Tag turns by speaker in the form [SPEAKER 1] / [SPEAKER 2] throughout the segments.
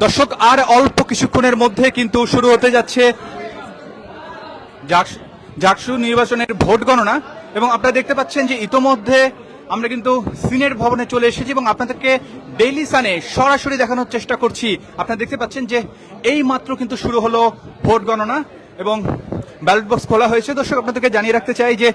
[SPEAKER 1] দর্শক, আর অল্প কিছুক্ষণের মধ্যে কিন্তু শুরু হতে যাচ্ছে জাকসু নির্বাচনের ভোট গণনা। এবং আপনারা দেখতে পাচ্ছেন যে ইতোমধ্যে আমরা কিন্তু সিনেট ভবনে চলে এসেছি এবং আপনাদেরকে ডেইলি সানে সরাসরি দেখানোর চেষ্টা করছি। আপনারা দেখতে পাচ্ছেন যে এই মাত্র কিন্তু শুরু হলো ভোট গণনা এবং ব্যালট বক্স খোলা হয়েছে। দর্শক, আপনাদেরকে জানিয়ে রাখতে চাই যে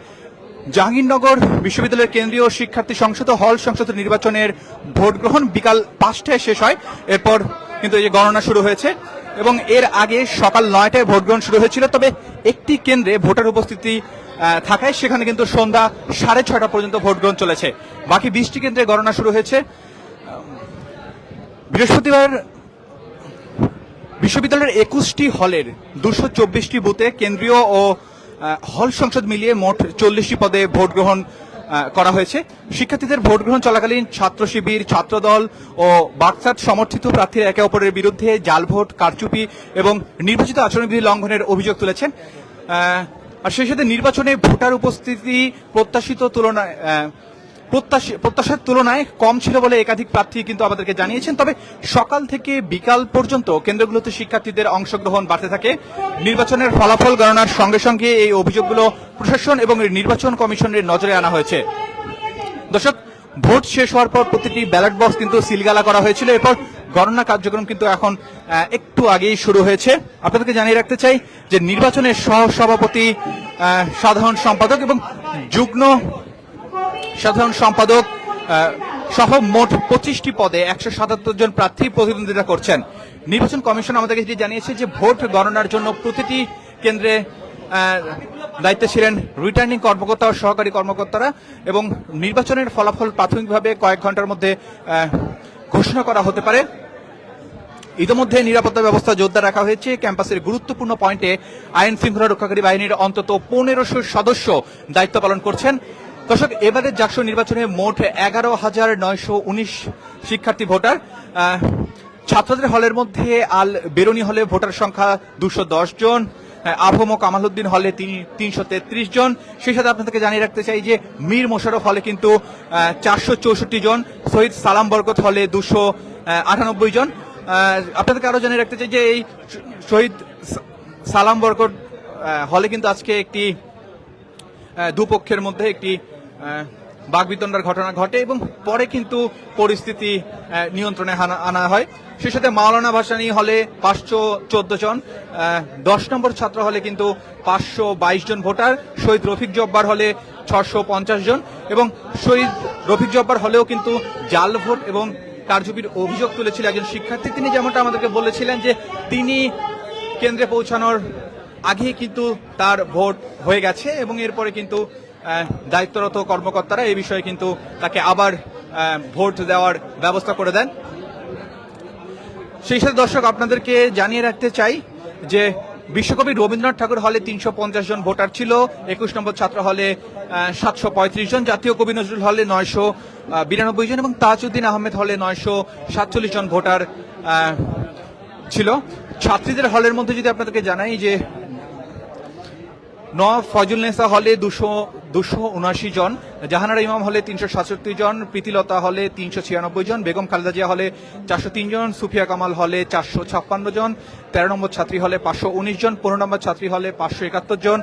[SPEAKER 1] জাহাঙ্গীরনগর বিশ্ববিদ্যালয়ের কেন্দ্রীয় শিক্ষার্থী সংসদ ও হল সংসদ নির্বাচনের ভোট গ্রহণ বিকাল 5টায় শেষ হয়। এরপর কিন্তু এই যে গণনা শুরু হয়েছে এবং এর আগে সকাল 9টায় ভোট গ্রহণ শুরু হয়েছিল। তবে একটি কেন্দ্রে ভোটার উপস্থিতি থাকায় সেখানে কিন্তু সন্ধ্যা 6:30 পর্যন্ত ভোট গ্রহণ চলেছে। বাকি 20টি কেন্দ্রে গণনা শুরু হয়েছে। বৃহস্পতিবার বিশ্ববিদ্যালয়ের 21টি হলের 224টি বুথে কেন্দ্রীয় ও হল সংসদ মিলিয়ে মোট 40টি পদে ভোট গ্রহণ করা হয়েছে। শিক্ষার্থীদের ভোট গ্রহণ চলাকালীন ছাত্র শিবির, ছাত্রদল ও বাকসাট সমর্থিত প্রার্থীরা একে অপরের বিরুদ্ধে জাল ভোট, কারচুপি এবং নির্বাচিত আচরণবিধি লঙ্ঘনের অভিযোগ তুলেছেন। আর সেই সাথে নির্বাচনে ভোটার উপস্থিতি প্রত্যাশার তুলনায় কম ছিল বলে একাধিক প্রার্থী কিন্তু আমাদেরকে জানিয়েছেন। তবে সকাল থেকে বিকাল পর্যন্ত কেন্দ্রগুলোতে শিক্ষার্থীদের অংশগ্রহণ বাড়তে থাকে। নির্বাচনের ফলাফল গণনার সঙ্গে সঙ্গে এই অভিযোগগুলো প্রশাসন এবং নির্বাচন কমিশনের নজরে আনা হয়েছে। দর্শক, ভোট শেষ হওয়ার পর প্রতিটি ব্যালট বক্স কিন্তু সিলগালা করা হয়েছিল। এরপর গণনা কার্যক্রম কিন্তু এখন একটু আগেই শুরু হয়েছে। আপনাদেরকে জানিয়ে রাখতে চাই যে নির্বাচনের সহসভাপতি, সাধারণ সম্পাদক এবং যুগ্ম সাধারণ সম্পাদক সহ মোট 25টি পদে 177 জন প্রার্থী প্রতিদ্বন্দ্বিতা করছেন। নির্বাচন কমিশন আমাদেরকে যেটি জানিয়েছে যে ভোট গণনার জন্য প্রতিটি কেন্দ্রে দায়িত্বে ছিলেন রিটার্নিং কর্মকর্তা ও সহকারী কর্মকর্তারা এবং নির্বাচনের ফলাফল প্রাথমিকভাবে কয়েক ঘন্টার মধ্যে ঘোষণা করা হতে পারে। ইতিমধ্যে নিরাপত্তা ব্যবস্থা জোরদার রাখা হয়েছে। ক্যাম্পাসের গুরুত্বপূর্ণ পয়েন্টে আইন শৃঙ্খলা রক্ষাকারী বাহিনীর অন্তত 1500 সদস্য দায়িত্ব পালন করছেন। দর্শক, এবারের জাকসু নির্বাচনে মোট 11,919 শিক্ষার্থী ভোটার। ছাত্রদের হলের মধ্যে আল বেরুনি হলে ভোটার সংখ্যা 210 জন, আভম কামাল উদ্দিন হলে 333 জন। সেই সাথে আপনাদেরকে জানিয়ে রাখতে চাই যে মীর মোশাররফ হলে কিন্তু 464 জন, শহীদ সালাম বরকত হলে 298 জন। আপনাদেরকে আরো জানিয়ে রাখতে চাই যে এই শহীদ সালাম বরকত হলে কিন্তু আজকে একটি দুপক্ষের মধ্যে একটি বাকবিতণ্ডার ঘটনা ঘটে এবং পরে কিন্তু পরিস্থিতি নিয়ন্ত্রণে আনা হয়। সেই সাথে মাওলানা ভাসানী হলে 514 জন, 10 নম্বর ছাত্র হলে কিন্তু 522 জন ভোটার, শহীদ রফিক জব্বার হলে 650 জন এবং শহীদ রফিক জব্বার হলেও কিন্তু জাল ভোট এবং কারচুপির অভিযোগ তুলেছিল একজন শিক্ষার্থী। তিনি যেমনটা আমাদেরকে বলেছিলেন যে তিনি কেন্দ্রে পৌঁছানোর আগেই কিন্তু তার ভোট হয়ে গেছে এবং এরপরে কিন্তু দায়িত্বরত কর্মকর্তারা এই বিষয়ে কিন্তু তাকে আবার ভোট দেওয়ার ব্যবস্থা করে দেন। সেই সাথে দর্শক, আপনাদেরকে জানিয়ে রাখতে চাই যে বিশ্বকবি রবীন্দ্রনাথ ঠাকুর হলে 350 জন ভোটার ছিল, 21 নম্বর ছাত্র হলে 735 জন, জাতীয় কবি নজরুল হলে 992 জন এবং তাজউদ্দিন আহমেদ হলে 947 জন ভোটার ছিল। ছাত্রীদের হলের মধ্যে যদি আপনাদেরকে জানাই যে নওয়াব ফয়জুলনেসা হলে 279 জন, জাহানারা ইমাম হলে 367 জন, প্রীতিলতা হলে 396 জন, বেগম খালেদা জিয়া হলে 403 জন, সুফিয়া কামাল হলে 456 জন, 13 নম্বর ছাত্রী হলে 519 জন, 15 নম্বর ছাত্রী হলে 571 জন,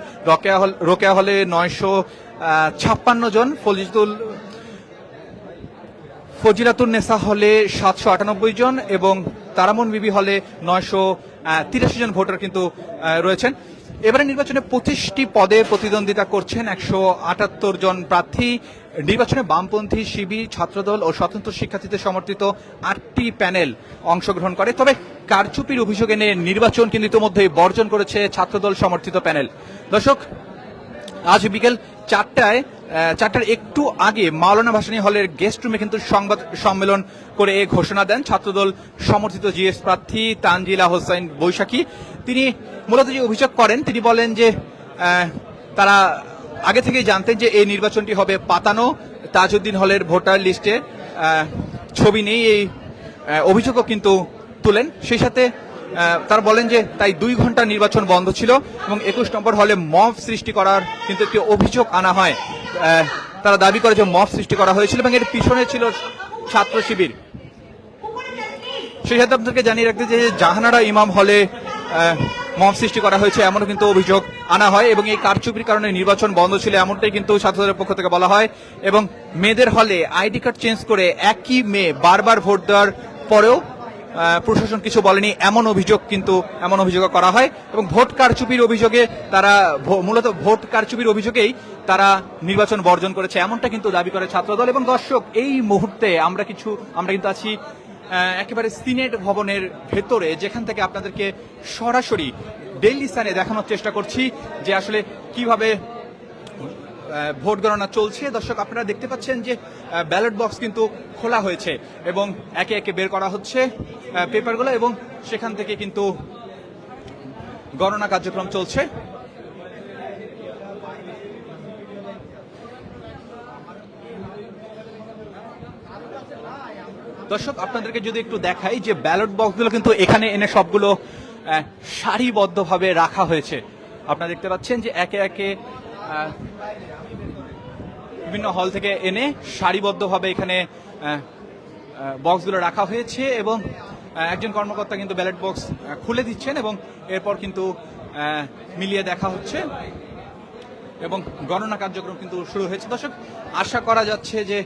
[SPEAKER 1] রোকেয়া হলে 956 জন, ফজিলাতুন নেসা হলে 798 জন এবং তারামন বিবি হলে 983 জন ভোটার কিন্তু রয়েছেন। এবারে নির্বাচনে 25টি পদে প্রতিদ্বন্দ্বিতা করছেন 178 জন প্রার্থী। নির্বাচনে বামপন্থী, শিবির, ছাত্রদল ও স্বতন্ত্র শিক্ষার্থীদের সমর্থিত 8টি প্যানেল অংশগ্রহণ করে। তবে কারচুপির অভিযোগ এনে নির্বাচন কিন্তু ইতিমধ্যেই বর্জন করেছে ছাত্রদল সমর্থিত প্যানেল। দর্শক, আজ বিকেল 4টার একটু আগে মাওলানা ভাসানী হলের গেস্ট রুমে কিন্তু সংবাদ সম্মেলন করে এ ঘোষণা দেন ছাত্রদল সমর্থিত জিএস প্রার্থী তানজিলা হোসেন বৈশাখী। তিনি মূলত যে অভিযোগ করেন, তিনি বলেন যে তারা আগে থেকেই জানতেন যে এই নির্বাচনটি হবে পাতানো, তাজউদ্দিন হলের ভোটার লিস্টে ছবি নেই, এই অভিযোগও কিন্তু তুলেন। সেই সাথে তারা বলেন যে তাই 2 ঘন্টা নির্বাচন বন্ধ ছিল এবং 21 নম্বর হলে মব সৃষ্টি করার কিন্তু একটি অভিযোগ আনা হয়। তারা দাবি করে যে মব সৃষ্টি করা হয়েছিল এবং এর পিছনে ছিল ছাত্র শিবির। সেই সাথে আপনাদেরকে জানিয়ে রাখতে যে জাহানারা ইমাম হলে মব সৃষ্টি করা হয়েছে এমনও কিন্তু অভিযোগ আনা হয় এবং এই কারচুপির কারণে নির্বাচন বন্ধ ছিল এমনটাই কিন্তু ছাত্রদের পক্ষ থেকে বলা হয় এবং মেয়েদের হলে আইডি কার্ড চেঞ্জ করে একই মেয়ে বারবার ভোট দেওয়ার পরেও প্রশাসন কিছু বলেনি এমন অভিযোগ করা হয় এবং ভোট কারচুপির অভিযোগে তারা মূলত ভোট কারচুপির অভিযোগেই তারা নির্বাচন বর্জন করেছে এমনটা কিন্তু দাবি করে ছাত্রদল এবং দর্শক এই মুহূর্তে আমরা কিন্তু আছি একেবারে সিনেট ভবনের ভেতরে যেখান থেকে আপনাদেরকে সরাসরি ডেইলি সানে দেখানোর চেষ্টা করছি যে আসলে কিভাবে ভোট গণনা চলছে। দর্শক আপনারা দেখতে পাচ্ছেন যে ব্যালট বক্স কিন্তু খোলা হয়েছে এবং একে একে বের করা হচ্ছে পেপারগুলো এবং সেখান থেকে কিন্তু গণনা কার্যক্রম চলছে। দর্শক আপনাদেরকে যদি একটু দেখাই যে ব্যালট বক্সগুলো কিন্তু এখানে এনে সবগুলো সারিবদ্ধভাবে রাখা হয়েছে। আপনারা দেখতে পাচ্ছেন যে একে একে বিভিন্ন হল থেকে এনে সারিবদ্ধভাবে এখানে বক্সগুলো রাখা হয়েছে এবং একজন কর্মকর্তা কিন্তু ব্যালট বক্স খুলে দিচ্ছেন এবং এরপর কিন্তু মিলিয়ে দেখা হচ্ছে এবং গণনা কার্যক্রম কিন্তু শুরু হয়েছে। দর্শক আশা করা যাচ্ছে যে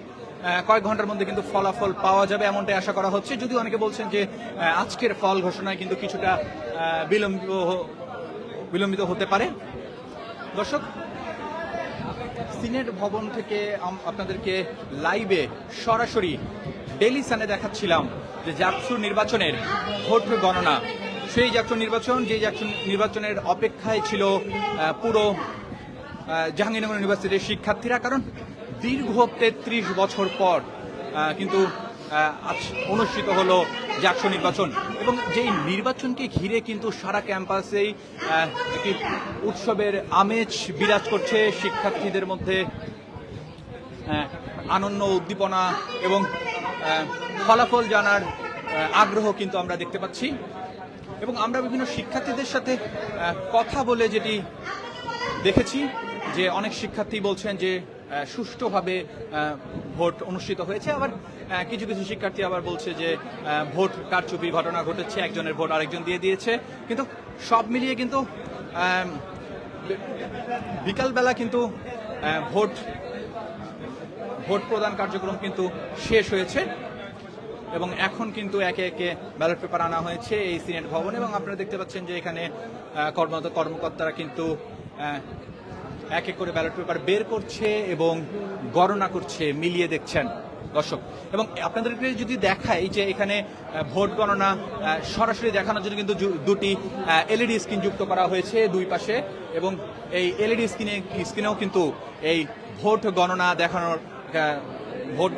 [SPEAKER 1] কয়েক ঘন্টার মধ্যে কিন্তু ফলাফল পাওয়া যাবে এমনটাই আশা করা হচ্ছে, যদিও অনেকে বলছেন যে আজকের ফল ঘোষণায় কিন্তু কিছুটা বিলম্বিত হতে পারে। দর্শক সিনেট ভবন থেকে আপনাদেরকে লাইভে সরাসরি ডেইলি সানে দেখাচ্ছিলাম যে জাকসু নির্বাচনের ভোট গণনা, সেই জাকসু নির্বাচনের অপেক্ষায় ছিল পুরো জাহাঙ্গীরনগর ইউনিভার্সিটির শিক্ষার্থীরা, কারণ দীর্ঘ 33 বছর পর কিন্তু আজ অনুষ্ঠিত হলো জাকসু নির্বাচন এবং যেই নির্বাচনকে ঘিরে কিন্তু সারা ক্যাম্পাসেই একটি উৎসবের আমেজ বিরাজ করছে। শিক্ষার্থীদের মধ্যে আনন্দ উদ্দীপনা এবং ফলাফল জানার আগ্রহ কিন্তু আমরা দেখতে পাচ্ছি এবং আমরা বিভিন্ন শিক্ষার্থীদের সাথে কথা বলে যেটি দেখেছি যে অনেক শিক্ষার্থী বলছেন যে সুষ্ঠুভাবে ভোট অনুষ্ঠিত হয়েছে, আবার কিছু কিছু শিক্ষার্থী আবার বলছে যে ভোট কারচুপির ঘটনা ঘটেছে, একজনের ভোট আরেকজন দিয়ে দিয়েছে। কিন্তু সব মিলিয়ে কিন্তু বিকালবেলা কিন্তু ভোট প্রদান কার্যক্রম কিন্তু শেষ হয়েছে এবং এখন কিন্তু একে একে ব্যালট পেপার আনা হয়েছে এই সিনেট ভবনে এবং আপনারা দেখতে পাচ্ছেন যে এখানে কর্মরত কর্মকর্তারা কিন্তু এক এক করে ব্যালট পেপার বের করছে এবং গণনা করছে, মিলিয়ে দেখছেন দর্শক। এবং আপনাদেরকে যদি দেখাই যে এখানে ভোট গণনা সরাসরি দেখানোর জন্য কিন্তু দুটি এলইডি স্ক্রিন যুক্ত করা হয়েছে দুই পাশে এবং এই এলইডি স্ক্রিনেও কিন্তু এই ভোট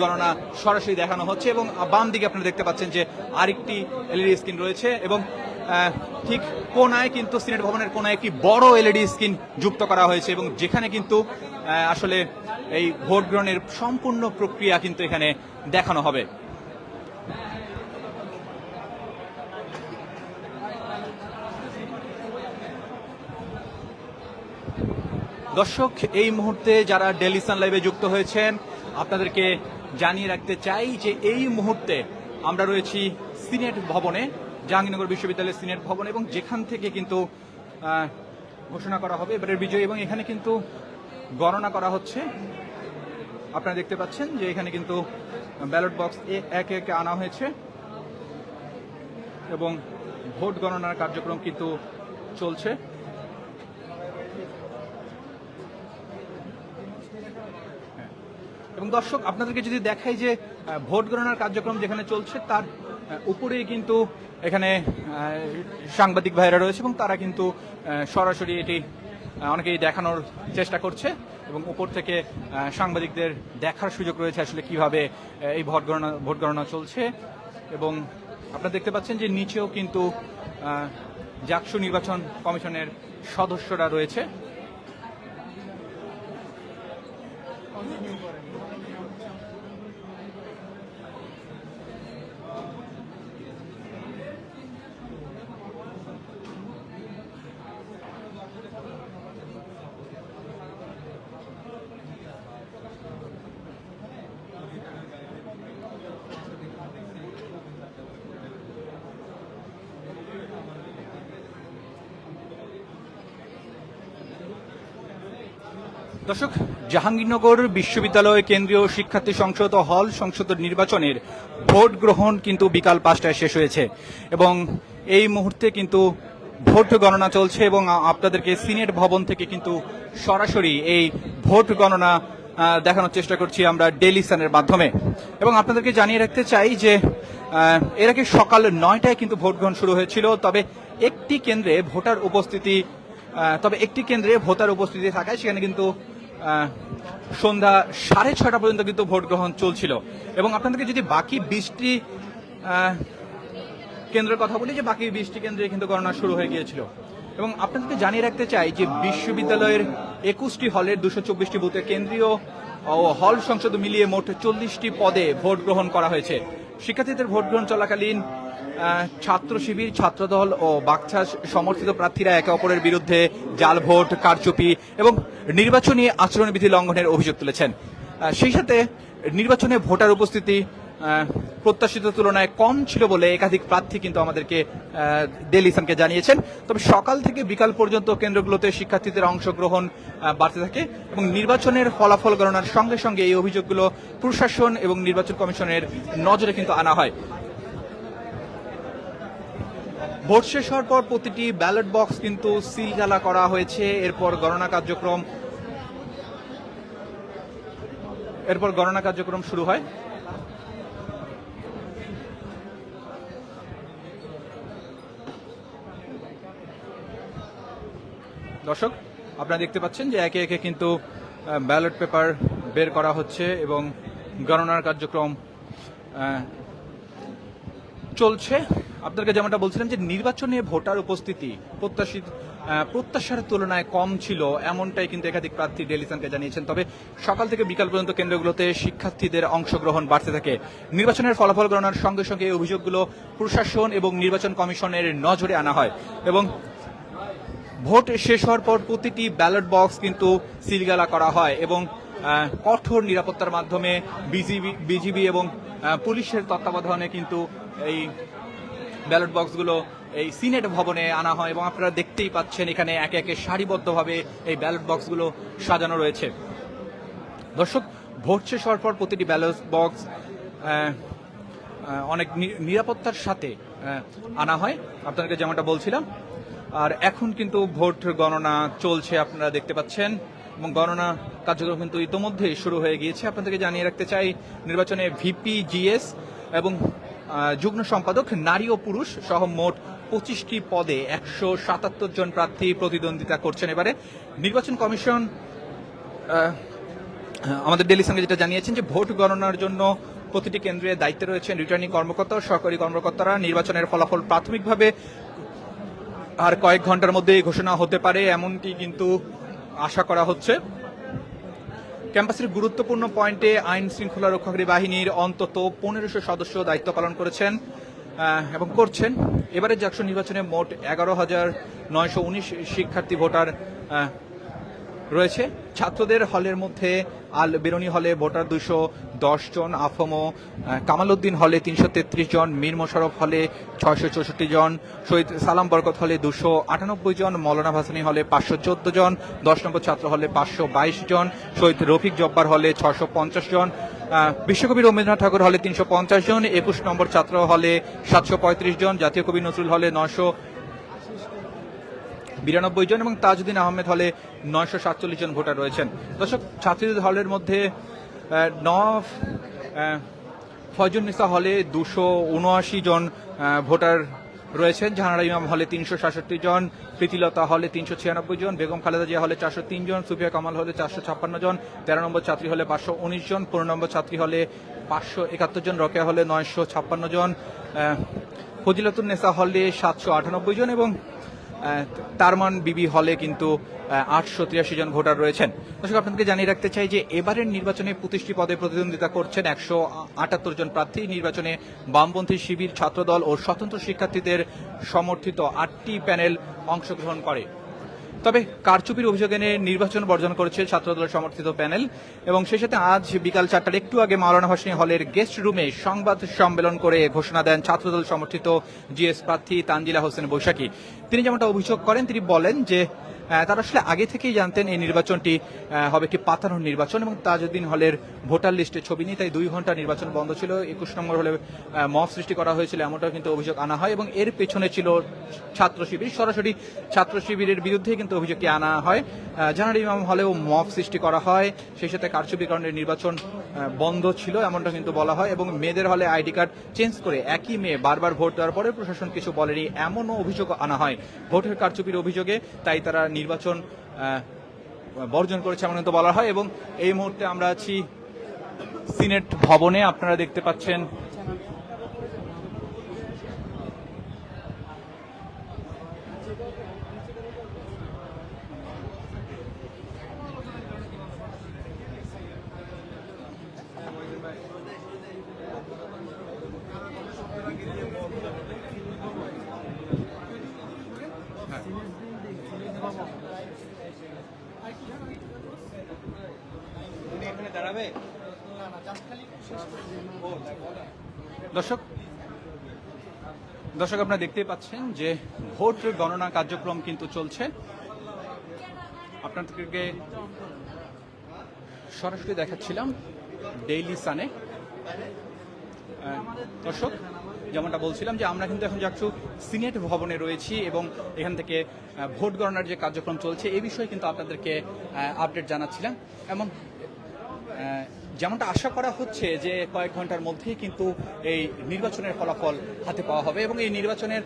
[SPEAKER 1] গণনা সরাসরি দেখানো হচ্ছে এবং বাম দিকে আপনারা দেখতে পাচ্ছেন যে আরেকটি এলইডি স্ক্রিন রয়েছে এবং ঠিক কোনায় কিন্তু সিনেট ভবনের কোনায় একটি বড় এলইডি স্ক্রিন যুক্ত করা হয়েছে এবং যেখানে কিন্তু আসলে এই ভোট গ্রহণের সম্পূর্ণ প্রক্রিয়া কিন্তু এখানে দেখানো হবে। দর্শক এই মুহূর্তে যারা ডেইলি সান লাইভে যুক্ত হয়েছেন আপনাদেরকে জানিয়ে রাখতে চাই যে এই মুহূর্তে আমরা রয়েছি সিনেট ভবনে, জাহাঙ্গীরনগর বিশ্ববিদ্যালয়ের সিনেট ভবন এবং যেখান থেকে কিন্তু ঘোষণা করা হবে এবারের বিজয়ী এবং এখানে কিন্তু গণনা করা হচ্ছে। আপনারা দেখতে পাচ্ছেন যে এখানে কিন্তু ব্যালট বক্স একে একে আনা হয়েছে এবং ভোট গণনার কার্যক্রম কিন্তু চলছে। এবং দর্শক আপনাদেরকে যদি দেখাই যে ভোট গণনার কার্যক্রম যেখানে চলছে তার উপরেই কিন্তু এখানে সাংবাদিক ভাইরা রয়েছে এবং তারা কিন্তু সরাসরি এটি অনেকেই দেখানোর চেষ্টা করছে এবং উপর থেকে সাংবাদিকদের দেখার সুযোগ রয়েছে আসলে কিভাবে এই ভোট গণনা চলছে। এবং আপনারা দেখতে পাচ্ছেন যে নিচেও কিন্তু জাকসু নির্বাচন কমিশনের সদস্যরা রয়েছে। দর্শক, জাহাঙ্গীরনগর বিশ্ববিদ্যালয় কেন্দ্রীয় শিক্ষার্থী সংসদ ও হল সংসদ নির্বাচনের ভোট গ্রহণ কিন্তু বিকাল 5টায় শেষ হয়েছে এবং এই মুহূর্তে কিন্তু ভোট গণনা চলছে এবং আপনাদেরকে সিনেট ভবন থেকে কিন্তু সরাসরি এই ভোট গণনা দেখানোর চেষ্টা করছি আমরা ডেইলি সানের মাধ্যমে। এবং আপনাদেরকে জানিয়ে রাখতে চাই যে এর আগে সকাল 9টায় কিন্তু ভোট গ্রহণ শুরু হয়েছিল, তবে একটি কেন্দ্রে ভোটার উপস্থিতি থাকায় সেখানে কিন্তু সন্ধ্যা 6:30 পর্যন্ত কিন্তু ভোট গ্রহণ চলছিল। এবং আপনাদেরকে যদি বাকি 20টি কেন্দ্রের কথা বলি, যে বাকি 20টি কেন্দ্রে কিন্তু গণনা শুরু হয়ে গিয়েছিল। এবং আপনাদেরকে জানিয়ে রাখতে চাই যে বিশ্ববিদ্যালয়ের 21টি হলের 224টি বুথে কেন্দ্রীয় ও হল সংসদ মিলিয়ে মোট 40টি পদে ভোট গ্রহণ করা হয়েছে। শিক্ষার্থীদের ভোট গ্রহণ চলাকালীন ছাত্র শিবির, ছাত্রদল ও বাকছাস সমর্থিত প্রার্থীরা একে অপরের বিরুদ্ধে জাল ভোট, কারচুপি এবং নির্বাচনী আচরণবিধি লঙ্ঘনের অভিযোগ তুলেছেন। সেই সাথে নির্বাচনে ভোটার উপস্থিতি প্রত্যাশিত তুলনায় কম ছিল বলে একাধিক প্রার্থী কিন্তু আমাদেরকে ডেইলি সানকে জানিয়েছেন। তবে সকাল থেকে বিকাল পর্যন্ত কেন্দ্রগুলোতে শিক্ষার্থীদের অংশগ্রহণ বাড়তে থাকে এবং নির্বাচনের ফলাফল গণনার সঙ্গে সঙ্গে এই অভিযোগগুলো প্রশাসন এবং নির্বাচন কমিশনের নজরে কিন্তু আনা হয়। ভোট শেষ হওয়ার পর প্রতিটি ব্যালট বক্স কিন্তু সিলগালা করা হয়েছে। এরপর গণনা কার্যক্রম শুরু হয়। দর্শক, আপনারা দেখতে পাচ্ছেন যে একে একে কিন্তু ব্যালট পেপার বের করা হচ্ছে এবং গণনার কার্যক্রম চলছে। আপনাদেরকে যেমনটা বলছিলাম যে নির্বাচনে ভোটার উপস্থিতি প্রত্যাশার তুলনায় কম ছিল, এমনটাই কিন্তু একাধিক প্রার্থী ডেইলি সানকে জানিয়েছেন। তবে সকাল থেকে বিকাল পর্যন্ত কেন্দ্রগুলোতে শিক্ষার্থীদের অংশগ্রহণ বাড়তে থাকে। নির্বাচনের ফলাফল গণনার সঙ্গে সঙ্গে এই অভিযোগগুলো প্রশাসন এবং নির্বাচন কমিশনের নজরে আনা হয় এবং ভোট শেষ হওয়ার পর প্রতিটি ব্যালট বক্স কিন্তু সিলগালা করা হয় এবং কঠোর নিরাপত্তার মাধ্যমে বিজিবি এবং পুলিশের তত্ত্বাবধানে কিন্তু এই ব্যালট বক্সগুলো এই সিনেট ভবনে আনা হয় এবং আপনারা দেখতেই পাচ্ছেন এখানে একে একে সারিবদ্ধভাবে এই ব্যালট বক্সগুলো সাজানো রয়েছে। দর্শক, ভোট শেষ হওয়ার পর প্রতিটি ব্যালট বক্স অনেক নিরাপত্তার সাথে আনা হয়, আপনাদেরকে যেমনটা বলছিলাম। আর এখন কিন্তু ভোট গণনা চলছে, আপনারা দেখতে পাচ্ছেন এবং গণনা কার্যক্রম কিন্তু ইতোমধ্যেই শুরু হয়ে গিয়েছে। আপনাদেরকে জানিয়ে রাখতে চাই নির্বাচনে ভিপি, জিএস এবং যুগ্ম সম্পাদক নারী ও পুরুষ সহ মোট 25টি পদে 177 জন প্রার্থী প্রতিদ্বন্দ্বিতা করছেন। এবারে নির্বাচন কমিশন আমাদের ডেইলি সঙ্গে যেটা জানিয়েছেন যে ভোট গণনার জন্য প্রতিটি কেন্দ্রে দায়িত্বে রয়েছেন রিটার্নিং কর্মকর্তা ও সহকারী কর্মকর্তারা। নির্বাচনের ফলাফল প্রাথমিকভাবে আর কয়েক ঘন্টার মধ্যেই ঘোষণা হতে পারে, এমনটি কিন্তু আশা করা হচ্ছে। ক্যাম্পাসের গুরুত্বপূর্ণ পয়েন্টে আইন শৃঙ্খলা রক্ষাকারী বাহিনীর অন্তত 1500 সদস্য দায়িত্ব পালন করেছেন এবং করছেন। এবারে জাকসু নির্বাচনে মোট 11,919 শিক্ষার্থী ভোটার রয়েছে। ছাত্রদের হলের মধ্যে আল বেরোনি হলে ভোটার 210 জন, আফমো কামাল উদ্দিন হলে 333 জন, মীর মোশাররফ হলে 664 জন, শহীদ সালাম বরকত হলে 298 জন, মৌলানা ভাসানী হলে 514 জন, 10 নম্বর ছাত্র হলে 522 জন, শহীদ রফিক জব্বার হলে 650 জন, বিশ্বকবি রবীন্দ্রনাথ ঠাকুর হলে 350 জন, 21 নম্বর ছাত্র হলে 735 জন, জাতীয় কবি নজরুল হলে 992 জন এবং তাজউদ্দিন আহমেদ হলে 947 জন ভোটার রয়েছেন। দর্শক, ছাত্রীদের হলের মধ্যে ফয়জুন্নিসা হলে 279 জন ভোটার রয়েছেন, জাহানারা ইমাম হলে 366 জন, প্রীতিলতা হলে 396 জন, বেগম খালেদা জিয়া হলে 403 জন, সুফিয়া কামাল হলে 456 জন, 13 নম্বর ছাত্রী হলে 519 জন, 15 নম্বর ছাত্রী হলে 571 জন, রকেয়া হলে 956 জন, ফজিলাতুন্নেসা হলে 798 জন এবং তারমান বিবি হলে কিন্তু 883 জন ভোটার রয়েছেন। দর্শক, আপনাদেরকে জানিয়ে রাখতে চাই যে এবারের নির্বাচনে 25টি পদে প্রতিদ্বন্দ্বিতা করছেন 178 জন প্রার্থী। নির্বাচনে বামপন্থী শিবির, ছাত্রদল ও স্বতন্ত্র শিক্ষার্থীদের সমর্থিত 8টি প্যানেল অংশগ্রহণ করে। তবে কারচুপির অভিযোগে নির্বাচন বর্জন করেছে ছাত্রদলের সমর্থিত প্যানেল এবং সেই সাথে আজ বিকাল 4টার একটু আগে মাওলানা ভাসানী হলের গেস্ট রুমে সংবাদ সম্মেলন করে ঘোষণা দেন ছাত্রদল সমর্থিত জিএস প্রার্থী তানজিলা হোসেন বৈশাখী। তিনি যেমনটা অভিযোগ করেন, তিনি বলেন যে তারা আসলে আগে থেকেই জানতেন এই নির্বাচনটি হবে একটি পাতানো নির্বাচন, এবং তাজউদ্দিন হলের ভোটার লিস্টে ছবি নেই, তাই 2 ঘন্টা নির্বাচন বন্ধ ছিল। 21 নম্বর হলে মব সৃষ্টি করা হয়েছিল, এমনটাও কিন্তু অভিযোগ আনা হয়, এবং এর পেছনে ছিল ছাত্র শিবির। সরাসরি ছাত্র শিবিরের বিরুদ্ধেই কিন্তু অভিযোগটি আনা হয়। জানার ইমাম হলেও মব সৃষ্টি করা হয়, সেই সাথে কারচুপির কারণে নির্বাচন বন্ধ ছিল এমনটা কিন্তু বলা হয়, এবং মেয়েদের হলে আইডি কার্ড চেঞ্জ করে একই মেয়ে বারবার ভোট দেওয়ার পরে প্রশাসন কিছু বলেনি, এমনও অভিযোগ আনা হয় ভোটের কারচুপির অভিযোগে, তাই তারা নির্বাচন বর্জন করেছে এমন কিন্তু বলা হয়। এবং এই মুহূর্তে আমরা আছি সিনেট ভবনে, আপনারা দেখতে পাচ্ছেন দর্শক আপনারা দেখতেই পাচ্ছেন যে ভোট গণনা কার্যক্রম কিন্তু চলছে। আপনাদেরকে সরাসরি দেখাচ্ছিলাম ডেইলি সানে। দর্শক, যেমনটা বলছিলাম যে আমরা কিন্তু এখন যাচ্ছি সিনেট ভবনে রয়েছি, এবং এখান থেকে ভোট গণনার যে কার্যক্রম চলছে এই বিষয়ে কিন্তু আপনাদেরকে আপডেট জানাচ্ছিলাম। এবং যেমনটা আশা করা হচ্ছে যে কয়েক ঘন্টার মধ্যেই কিন্তু এই নির্বাচনের ফলাফল হাতে পাওয়া হবে, এবং এই নির্বাচনের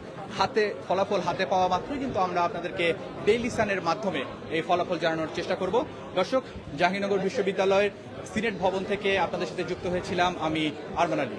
[SPEAKER 1] ফলাফল হাতে পাওয়া মাত্রই কিন্তু আমরা আপনাদেরকে ডেইলি সানের মাধ্যমে এই ফলাফল জানানোর চেষ্টা করব। দর্শক, জাহাঙ্গীরনগর বিশ্ববিদ্যালয়ের সিনেট ভবন থেকে আপনাদের সাথে যুক্ত হয়েছিলাম আমি আরমান আলী।